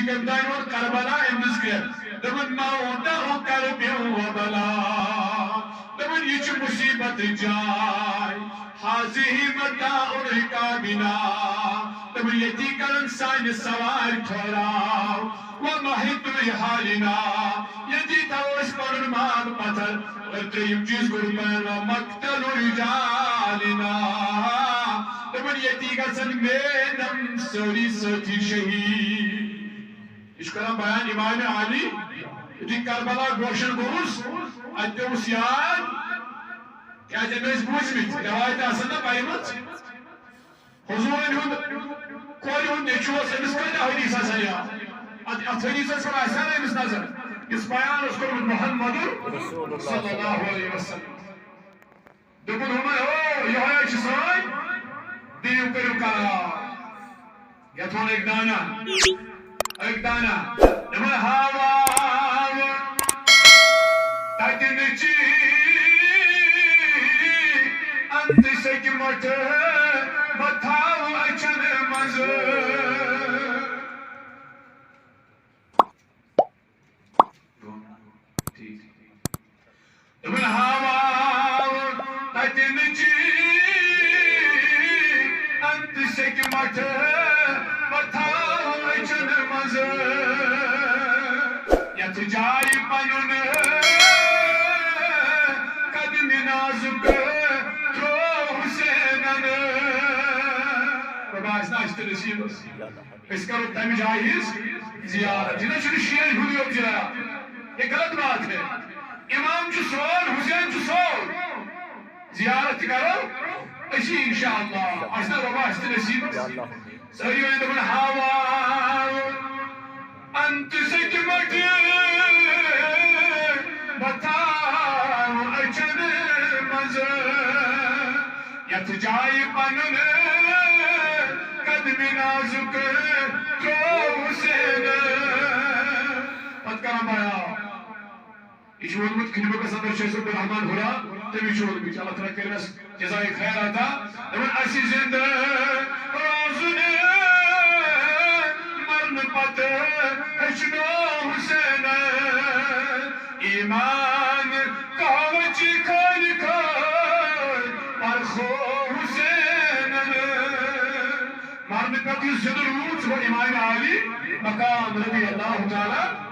گردان اور کربلا امس گرد دمن موتہ کرب و بلا دمن یہ مصیبت جائے حاضی متاع رکابنا دمن یتی کرن سان سوار ٹھہراؤ ومحط بحالنا یتی توش پرن مال پتھر تریم چیز قربان ومقتل رجالنا دمن یتی گسن مینم سوری سوتی شہید اس کرم بیان امام علی یتی کربلا گوشن گوز اتوس یاد کیا جنویس بوجمت روایت آسنا پائیمت حضور کوئی ہون نیچوس امس کتا حدیث آسن یا ات حدیث آسن آسن امس نظر اس بیان اس کو محمد صلی اللہ علیہ وسلم دکن ہمیں ہو یہ ہے چسائی دیو کرو کرا یا تھون ایک دانا نمہ ہاوا تاکن چی انت سکمت بتاو اچھن مزر ابن ہاوا تاکن چی انت سکمت بتاو اچھن مزر یا تجاری پنن قدم نازک اس کرو تم جائز زیارت جنہیں چھوڑی شیئر ہوئی اب جایا یہ غلط بات ہے امام جو سول حسین جو سول زیارت کرو اسی انشاءاللہ اصلا ربا استے نصیب سہی ہوئی دبن ہاوا انت سکمت بتاو اچھن مزر یت جائی پنن قدم نازک تو حسین پت کرم بایا یہ چھوڑمت کھنبہ کا صدر شیخ صدر رحمان ہورا تمی چھوڑمت اللہ تعالیٰ کرنس جزائی خیر آتا دمن اسی زندہ روزن مرن پت حشنو حسین ایمان کاوچی کھائی کھائی پرخو حسین مرن پت زندہ روز و امام علی مقام رضی اللہ تعالیٰ